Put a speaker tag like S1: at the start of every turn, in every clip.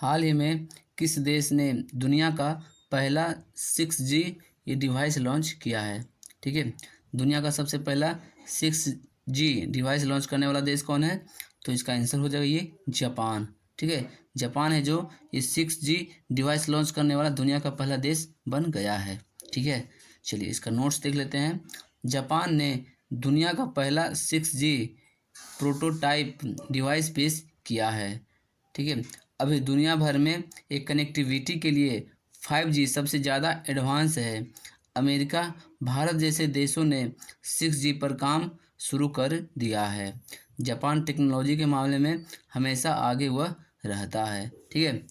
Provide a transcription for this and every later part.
S1: हाल ही में किस देश ने दुनिया का पहला 6G ये डिवाइस लॉन्च किया है? ठीक है, दुनिया का सबसे पहला 6G डिवाइस लॉन्च करने वाला देश कौन है? तो इसका आंसर हो जाएगा ये जापान। ठीक है, जापान है जो ये 6G डिवाइस लॉन्च करने वाला दुनिया का पहला देश बन गया है। ठीक है, चलिए इसका नोट्स देख लेते हैं। जापान ने दुनिया का पहला 6G प्रोटोटाइप डिवाइस पेश किया है। ठीक है, अभी दुनिया भर में एक कनेक्टिविटी के लिए 5G सबसे ज़्यादा एडवांस है। अमेरिका, भारत जैसे देशों ने 6G पर काम शुरू कर दिया है। जापान टेक्नोलॉजी के मामले में हमेशा आगे वह रहता है। ठीक है,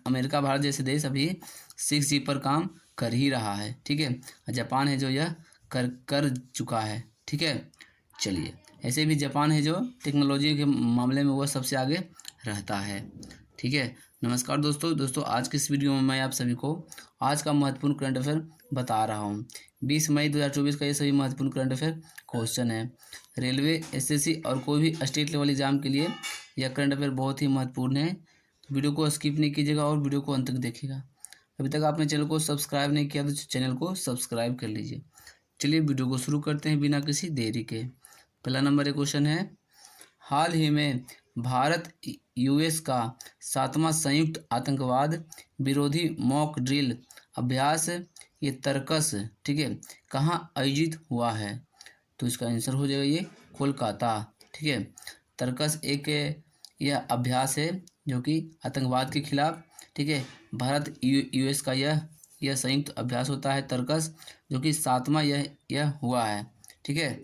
S1: अमेरिका भारत जैसे देश अभी 6G पर काम कर ही रहा है। ठीक है, जापान है जो यह कर चुका है। ठीक है, चलिए ऐसे भी जापान है जो टेक्नोलॉजी के मामले में वह सबसे आगे रहता है। ठीक है, नमस्कार दोस्तों आज की इस वीडियो में मैं आप सभी को आज का महत्वपूर्ण करंट अफेयर बता रहा हूँ। 20 मई 2024 का ये सभी महत्वपूर्ण करंट अफेयर क्वेश्चन है। रेलवे, एसएससी और कोई भी स्टेट लेवल एग्जाम के लिए यह करंट अफेयर बहुत ही महत्वपूर्ण है। तो वीडियो को स्किप नहीं कीजिएगा और वीडियो को अंत तक देखिएगा। अभी तक आपने चैनल को सब्सक्राइब नहीं किया तो चैनल को सब्सक्राइब कर लीजिए। चलिए वीडियो को शुरू करते हैं बिना किसी देरी के। पहला नंबर एक क्वेश्चन है, हाल ही में भारत यूएस का 7वां संयुक्त आतंकवाद विरोधी मॉक ड्रिल अभ्यास ये तर्कस, ठीक है, कहाँ आयोजित हुआ है? तो इसका आंसर हो जाएगा ये कोलकाता। ठीक है, तर्कस एक यह अभ्यास है जो कि आतंकवाद के खिलाफ, ठीक है, भारत यूएस का यह संयुक्त अभ्यास होता है तर्कस, जो कि 7वां यह हुआ है। ठीक है,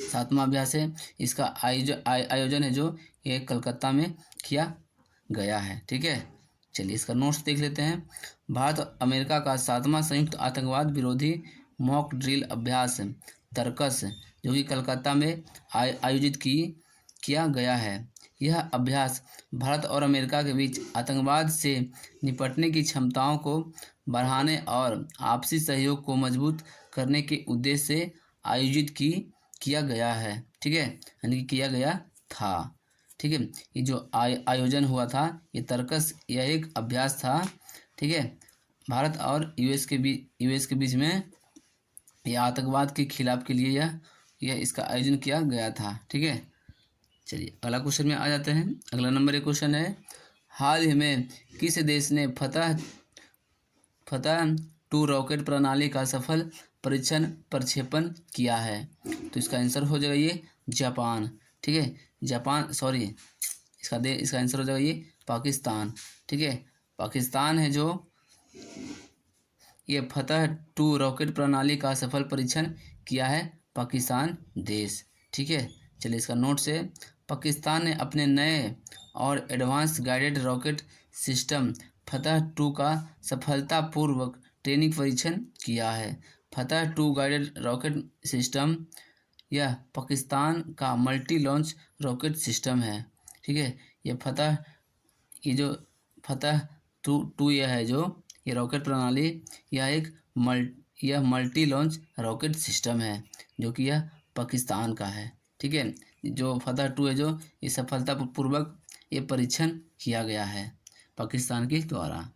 S1: 7वां अभ्यास है। इसका आयोजन है जो ये कलकत्ता में किया गया है। ठीक है, चलिए इसका नोट्स देख लेते हैं। भारत और अमेरिका का 7वां संयुक्त आतंकवाद विरोधी मॉक ड्रिल अभ्यास तर्कस, जो कि कलकत्ता में आयोजित किया गया है। यह अभ्यास भारत और अमेरिका के बीच आतंकवाद से निपटने की क्षमताओं को बढ़ाने और आपसी सहयोग को मजबूत करने के उद्देश्य से आयोजित किया गया है। ठीक है, यानी कि किया गया था। ठीक है, ये जो आयोजन हुआ था ये तर्कस यह एक अभ्यास था। ठीक है, भारत और यूएस के बीच में यह आतंकवाद के खिलाफ के लिए यह इसका आयोजन किया गया था। ठीक है, चलिए अगला क्वेश्चन में आ जाते हैं। अगला नंबर एक क्वेश्चन है, हाल ही में किस देश ने फतह 2 रॉकेट प्रणाली का सफल प्रक्षेपण किया है? तो इसका आंसर हो जाएगा ये जापान। ठीक है, इसका आंसर हो जाएगा ये पाकिस्तान। ठीक है, पाकिस्तान है जो ये फतह 2 रॉकेट प्रणाली का सफल परीक्षण किया है, पाकिस्तान देश। ठीक है, चलिए इसका नोट से, पाकिस्तान ने अपने नए और एडवांस गाइडेड रॉकेट सिस्टम फतह 2 का सफलतापूर्वक ट्रेनिंग परीक्षण किया है। फतह 2 गाइडेड रॉकेट सिस्टम यह पाकिस्तान का मल्टी लॉन्च रॉकेट सिस्टम है। ठीक है, ये जो फतह 2 यह है जो ये रॉकेट प्रणाली यह मल्टी लॉन्च रॉकेट सिस्टम है जो कि यह पाकिस्तान का है। ठीक है, जो फतह 2 है जो ये सफलतापूर्वक ये परीक्षण किया गया है पाकिस्तान के द्वारा।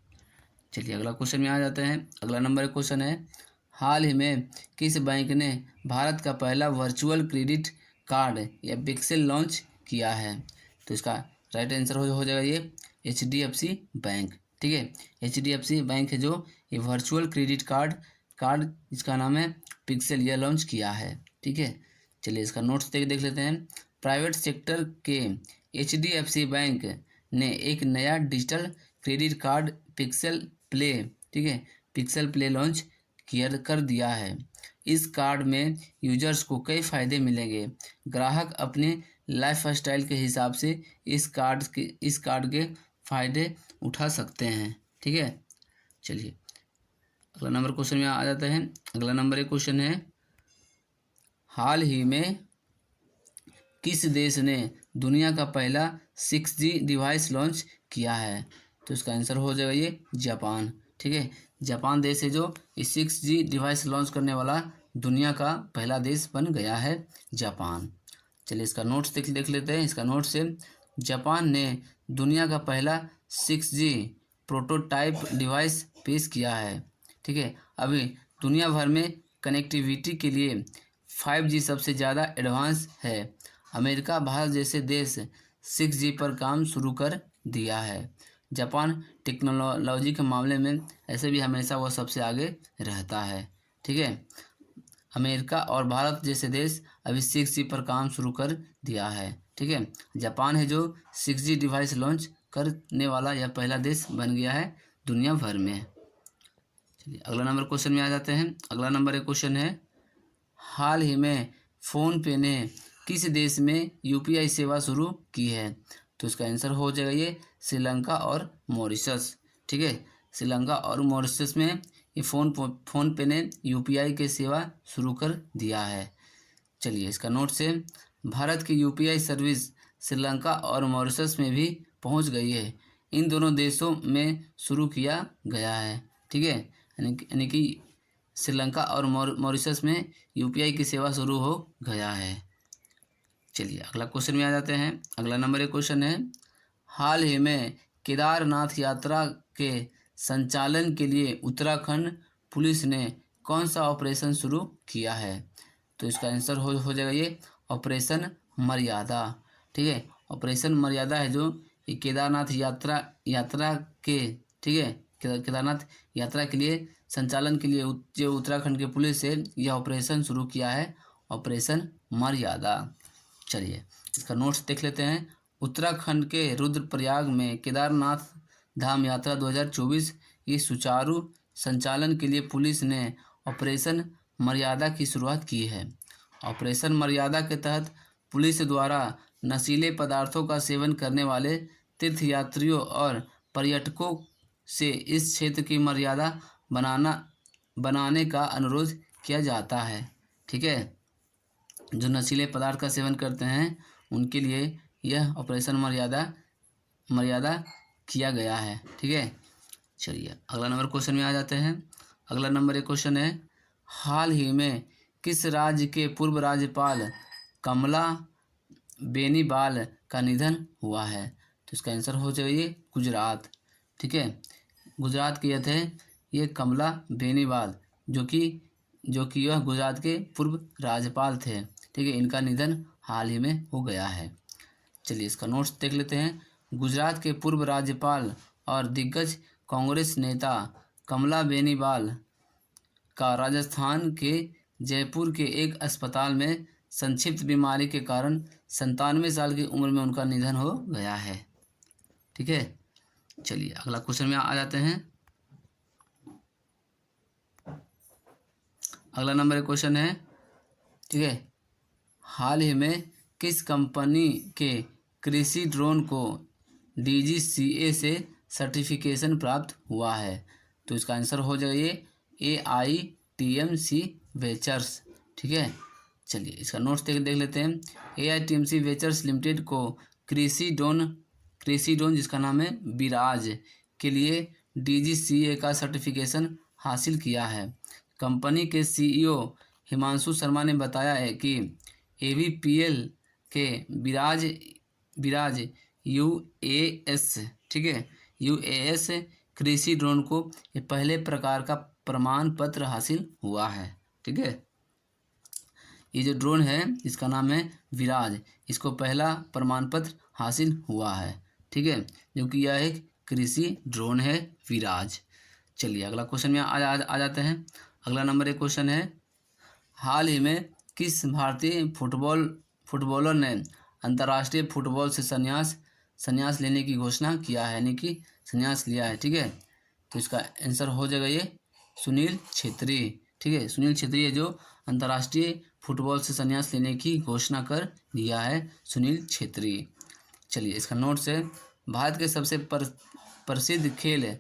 S1: चलिए अगला क्वेश्चन में आ जाते हैं। अगला नंबर क्वेश्चन है, हाल ही में किस बैंक ने भारत का पहला वर्चुअल क्रेडिट कार्ड या पिक्सेल लॉन्च किया है? तो इसका राइट आंसर हो जाएगा ये HDFC बैंक। ठीक है, HDFC बैंक है जो ये वर्चुअल क्रेडिट कार्ड जिसका नाम है पिक्सेल यह लॉन्च किया है। ठीक है, चलिए इसका नोट्स देख लेते हैं। प्राइवेट सेक्टर के HDFC बैंक ने एक नया digital credit card pixel play, ठीक है, पिक्सेल प्ले लॉन्च कर दिया है। इस कार्ड में यूजर्स को कई फ़ायदे मिलेंगे। ग्राहक अपने लाइफस्टाइल के हिसाब से इस कार्ड के फ़ायदे उठा सकते हैं। ठीक है, चलिए अगला नंबर क्वेश्चन में आ जाते हैं। अगला नंबर एक क्वेश्चन है, हाल ही में किस देश ने दुनिया का पहला 6G डिवाइस लॉन्च किया है? तो इसका आंसर हो जाएगा ये जापान। ठीक है, जापान देश है जो इस 6G डिवाइस लॉन्च करने वाला दुनिया का पहला देश बन गया है जापान। चलिए इसका नोट्स देख लेते हैं। इसका नोट्स से, जापान ने दुनिया का पहला 6G प्रोटोटाइप डिवाइस पेश किया है। ठीक है, अभी दुनिया भर में कनेक्टिविटी के लिए 5G सबसे ज़्यादा एडवांस है। अमेरिका, भारत जैसे देश 6G पर काम शुरू कर दिया है। जापान टेक्नोलॉजी के मामले में ऐसे भी हमेशा वह सबसे आगे रहता है। ठीक है, अमेरिका और भारत जैसे देश अभी 6G पर काम शुरू कर दिया है। ठीक है, जापान है जो 6G डिवाइस लॉन्च करने वाला यह पहला देश बन गया है दुनिया भर में। चलिए अगला नंबर क्वेश्चन में आ जाते हैं। अगला नंबर एक क्वेश्चन है, हाल ही में फ़ोनपे ने किस देश में UPI सेवा शुरू की है? तो इसका आंसर हो जाएगा ये श्रीलंका और मॉरिशस। ठीक है, श्रीलंका और मॉरिशस में ये फ़ोनपे ने UPI की सेवा शुरू कर दिया है। चलिए इसका नोट से, भारत की UPI सर्विस श्रीलंका और मॉरिशस में भी पहुंच गई है। इन दोनों देशों में शुरू किया गया है। ठीक है, यानी कि श्रीलंका और मॉरिशस में UPI की सेवा शुरू हो गया है। चलिए अगला क्वेश्चन में आ जाते हैं। अगला नंबर एक क्वेश्चन है, हाल ही में केदारनाथ यात्रा के संचालन के लिए उत्तराखंड पुलिस ने कौन सा ऑपरेशन शुरू किया है? तो इसका आंसर हो जाएगा ये ऑपरेशन मर्यादा। ठीक है, ऑपरेशन मर्यादा है जो ये केदारनाथ यात्रा के, ठीक है, केदारनाथ यात्रा के लिए संचालन के लिए जो उत्तराखंड की पुलिस है यह ऑपरेशन शुरू किया है, ऑपरेशन मर्यादा। चलिए इसका नोट्स देख लेते हैं। उत्तराखंड के रुद्रप्रयाग में केदारनाथ धाम यात्रा 2024 ये सुचारू संचालन के लिए पुलिस ने ऑपरेशन मर्यादा की शुरुआत की है। ऑपरेशन मर्यादा के तहत पुलिस द्वारा नशीले पदार्थों का सेवन करने वाले तीर्थयात्रियों और पर्यटकों से इस क्षेत्र की मर्यादा बनाने का अनुरोध किया जाता है। ठीक है, जो नशीले पदार्थ का सेवन करते हैं उनके लिए यह ऑपरेशन मर्यादा किया गया है। ठीक है, चलिए अगला नंबर क्वेश्चन में आ जाते हैं। अगला नंबर एक क्वेश्चन है, हाल ही में किस राज्य के पूर्व राज्यपाल कमला बेनीवाल का निधन हुआ है? तो इसका आंसर हो जाएगा गुजरात। ठीक है, गुजरात के थे ये कमला बेनीवाल जो कि यह गुजरात के पूर्व राज्यपाल थे। ठीक है, इनका निधन हाल ही में हो गया है। चलिए इसका नोट्स देख लेते हैं। गुजरात के पूर्व राज्यपाल और दिग्गज कांग्रेस नेता कमला बेनीवाल का राजस्थान के जयपुर के एक अस्पताल में संक्षिप्त बीमारी के कारण 97 साल की उम्र में उनका निधन हो गया है। ठीक है, चलिए अगला क्वेश्चन में आ जाते हैं। अगला नंबर एक क्वेश्चन है, ठीक है, हाल ही में किस कंपनी के कृषि ड्रोन को DGCA से सर्टिफिकेशन प्राप्त हुआ है? तो इसका आंसर हो जाएगा ये AITMC वेंचर्स। ठीक है, चलिए इसका नोट्स देख लेते हैं। AITMC वेंचर्स लिमिटेड को कृषि ड्रोन जिसका नाम है विराज के लिए DGCA का सर्टिफिकेशन हासिल किया है। कंपनी के CEO हिमांशु शर्मा ने बताया है कि AVPL के विराज UAS, ठीक है, UAS कृषि ड्रोन को ये पहले प्रकार का प्रमाण पत्र हासिल हुआ है। ठीक है, ये जो ड्रोन है इसका नाम है विराज, इसको पहला प्रमाण पत्र हासिल हुआ है। ठीक है, जो कि यह एक कृषि ड्रोन है विराज। चलिए अगला क्वेश्चन में आ जाते हैं। अगला नंबर एक क्वेश्चन है, हाल ही में किस भारतीय फुटबॉलर ने अंतर्राष्ट्रीय फुटबॉल से संन्यास लेने की घोषणा किया है, यानी कि संन्यास लिया है? ठीक है, तो इसका आंसर हो जाएगा ये सुनील छेत्री। ठीक है, सुनील छेत्री है जो अंतर्राष्ट्रीय फुटबॉल से संन्यास लेने की घोषणा कर दिया है, सुनील छेत्री। चलिए इसका नोट से, भारत के सबसे प्रसिद्ध खेल,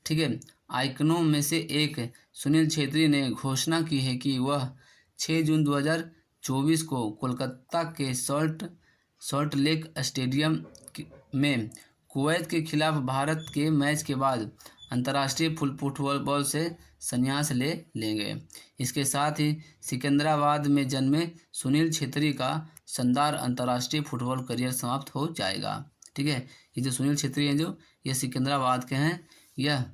S1: ठीक है, आइकनों में से एक सुनील छेत्री ने घोषणा की है कि वह 6 जून 2024 को कोलकाता के सॉल्ट लेक स्टेडियम में कुवैत के खिलाफ भारत के मैच के बाद अंतर्राष्ट्रीय फुटबॉल से संन्यास ले लेंगे। इसके साथ ही सिकंदराबाद में जन्मे सुनील छेत्री का शानदार अंतर्राष्ट्रीय फुटबॉल करियर समाप्त हो जाएगा। ठीक ठीक है। ये जो सुनील छेत्री हैं जो ये सिकंदराबाद के हैं। यह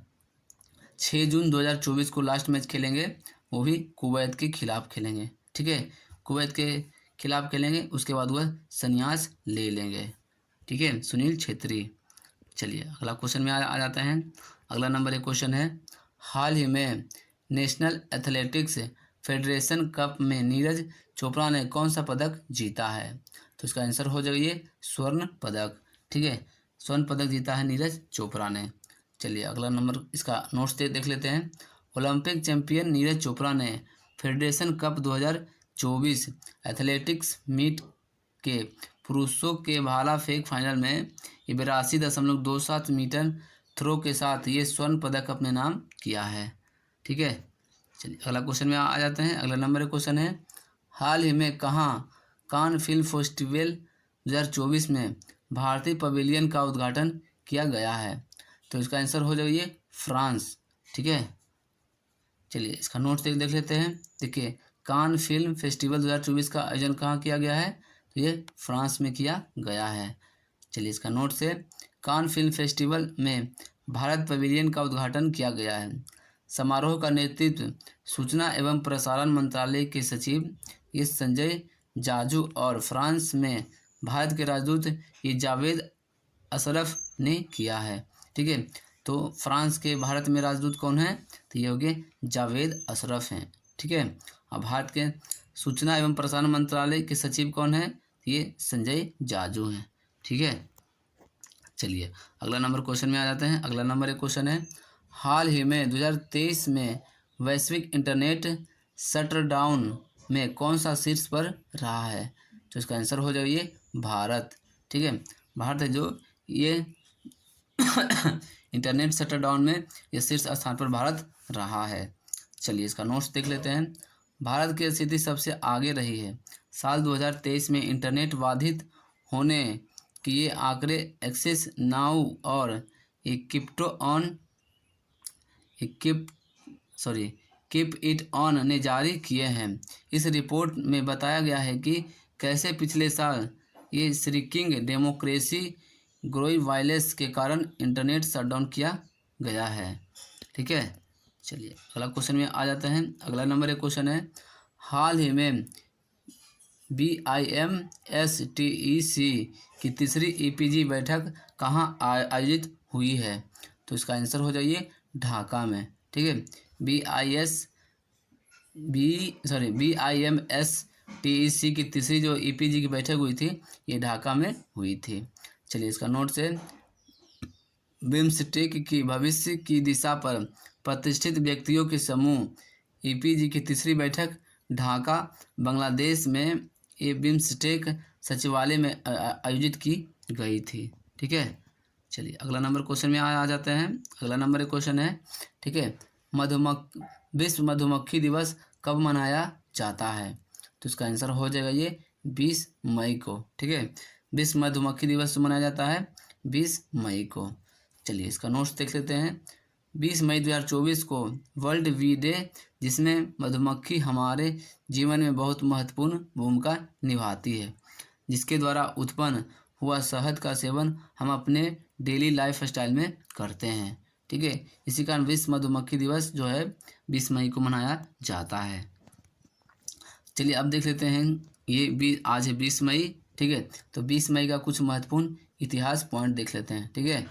S1: 6 जून 2024 को लास्ट मैच खेलेंगे, वो भी कुवैत के खिलाफ खेलेंगे, ठीक है। कुवैत के खिलाफ खेलेंगे, उसके बाद वह संन्यास ले लेंगे, ठीक है, सुनील छेत्री। चलिए अगला क्वेश्चन में आ जाते हैं। अगला नंबर एक क्वेश्चन है, हाल ही में नेशनल एथलेटिक्स फेडरेशन कप में नीरज चोपड़ा ने कौन सा पदक जीता है? तो इसका आंसर हो जाइए स्वर्ण पदक, ठीक है, स्वर्ण पदक जीता है नीरज चोपड़ा ने। चलिए अगला नंबर इसका नोट्स देख लेते हैं। ओलंपिक चैंपियन नीरज चोपड़ा ने फेडरेशन कप 2024 एथलेटिक्स मीट के पुरुषों के भाला फेंक फाइनल में 82.27 मीटर थ्रो के साथ ये स्वर्ण पदक अपने नाम किया है, ठीक है। चलिए अगला क्वेश्चन में आ जाते हैं। अगला नंबर एक क्वेश्चन है, हाल ही में कहाँ कान फिल्म फेस्टिवल 2024 में भारतीय पवेलियन का उद्घाटन किया गया है? तो इसका आंसर हो जाइए फ्रांस, ठीक है। चलिए इसका नोट देख लेते हैं। देखिए कान फिल्म फेस्टिवल 2024 का आयोजन कहाँ किया गया है? तो ये फ्रांस में किया गया है। चलिए इसका नोट से, कान फिल्म फेस्टिवल में भारत पवेलियन का उद्घाटन किया गया है। समारोह का नेतृत्व सूचना एवं प्रसारण मंत्रालय के सचिव ये संजय जाजू और फ्रांस में भारत के राजदूत ये जावेद अशरफ ने किया है, ठीक है। तो फ्रांस के भारत में राजदूत कौन है? तो ये हो गए जावेद अशरफ हैं, ठीक है। और भारत के सूचना एवं प्रसारण मंत्रालय के सचिव कौन है? ये संजय जाजू हैं, ठीक है। चलिए अगला नंबर क्वेश्चन में आ जाते हैं। अगला नंबर एक क्वेश्चन है, हाल ही में 2023 में वैश्विक इंटरनेट शटडाउन में कौन सा शीर्ष पर रहा है? तो इसका आंसर हो जाइए भारत, ठीक है। भारत है जो ये इंटरनेट शटडाउन में ये शीर्ष स्थान पर भारत रहा है। चलिए इसका नोट्स देख लेते हैं। भारत की स्थिति सबसे आगे रही है। साल 2023 में इंटरनेट बाधित होने कि ये आंकड़े एक्सेस नाउ और कीप इट ऑन ने जारी किए हैं। इस रिपोर्ट में बताया गया है कि कैसे पिछले साल ये श्रिंकिंग डेमोक्रेसी ग्रोइंग वायलेंस के कारण इंटरनेट शटडाउन किया गया है, ठीक है। चलिए अगला क्वेश्चन में आ जाते हैं। अगला नंबर एक क्वेश्चन है, हाल ही में BIMSTEC की तीसरी EPG बैठक कहाँ आयोजित हुई है? तो इसका आंसर हो जाइए ढाका में, ठीक है। BIMSTEC की तीसरी जो EPG की बैठक हुई थी ये ढाका में हुई थी। चलिए इसका नोट से, बिम्स्टेक की भविष्य की दिशा पर प्रतिष्ठित व्यक्तियों के समूह EPG की तीसरी बैठक ढाका बांग्लादेश में ये बिम्स्टेक सचिवालय में आयोजित की गई थी, ठीक है। चलिए अगला नंबर क्वेश्चन में आ जाते हैं। अगला नंबर एक क्वेश्चन है, ठीक है, विश्व मधुमक्खी दिवस कब मनाया जाता है? तो इसका आंसर हो जाएगा ये 20 मई को, ठीक है। विश्व मधुमक्खी दिवस मनाया जाता है 20 मई को। चलिए इसका नोट्स देख लेते हैं। 20 मई 2024 को वर्ल्ड वी डे, जिसमें मधुमक्खी हमारे जीवन में बहुत महत्वपूर्ण भूमिका निभाती है, जिसके द्वारा उत्पन्न हुआ शहद का सेवन हम अपने डेली लाइफ स्टाइल में करते हैं, ठीक है। इसी कारण विश्व मधुमक्खी दिवस जो है 20 मई को मनाया जाता है। चलिए अब देख लेते हैं, ये आज है 20 मई, ठीक है। तो 20 मई का कुछ महत्वपूर्ण इतिहास पॉइंट देख लेते हैं, ठीक है।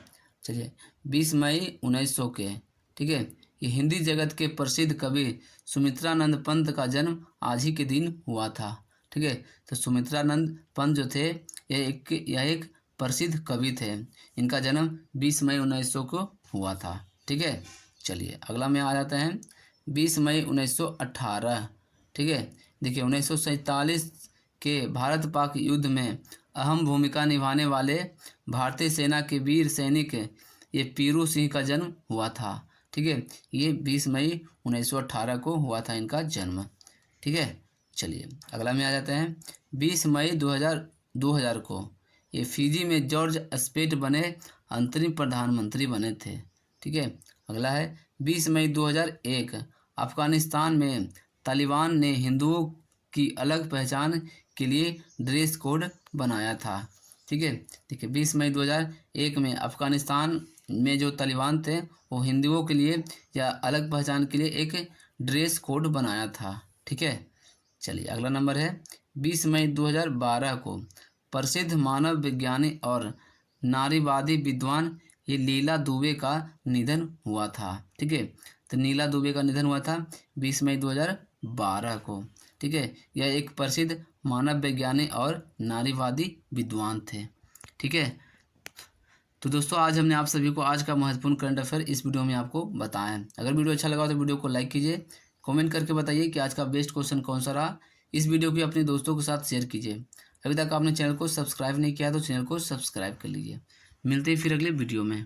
S1: चलिए 20 मई 1900 के, ठीक है, ये हिंदी जगत के प्रसिद्ध कवि सुमित्रानंद पंत का जन्म आज ही के दिन हुआ था, ठीक है। तो सुमित्रानंद पंत जो थे यह एक प्रसिद्ध कवि थे। इनका जन्म 20 मई 1900 को हुआ था, ठीक है। चलिए अगला में आ जाते हैं 20 मई 1918, ठीक है। देखिए 1947 के भारत पाक युद्ध में अहम भूमिका निभाने वाले भारतीय सेना के वीर सैनिक ये पीरू सिंह का जन्म हुआ था, ठीक है। ये 20 मई 1918 को हुआ था इनका जन्म, ठीक है। चलिए अगला में आ जाते हैं 20 मई 2000 को ये फिजी में जॉर्ज स्पेट बने अंतरिम प्रधानमंत्री बने थे, ठीक है। अगला है 20 मई 2001 अफगानिस्तान में तालिबान ने हिंदुओं की अलग पहचान के लिए ड्रेस कोड बनाया था, ठीक है। देखिए 20 मई 2001 में अफगानिस्तान में जो तालिबान थे वो हिंदुओं के लिए या अलग पहचान के लिए एक ड्रेस कोड बनाया था। ठीक है। चलिए अगला नंबर है 20 मई 2012 को प्रसिद्ध मानव विज्ञानी और नारीवादी विद्वान ये लीला दुबे का निधन हुआ था। ठीक है। तो नीला दुबे का निधन हुआ था 20 मई 2012 को। ठीक है। यह एक प्रसिद्ध मानव विज्ञानी और नारीवादी विद्वान थे। ठीक है। तो दोस्तों आज हमने आप सभी को आज का महत्वपूर्ण करंट अफेयर इस वीडियो में आपको बताया है। अगर वीडियो अच्छा लगा तो वीडियो को लाइक कीजिए, कमेंट करके बताइए कि आज का बेस्ट क्वेश्चन कौन सा रहा। इस वीडियो को अपने दोस्तों के साथ शेयर कीजिए। अभी तक आपने चैनल को सब्सक्राइब नहीं किया तो चैनल को सब्सक्राइब कर लीजिए। मिलते हैं फिर अगले वीडियो में।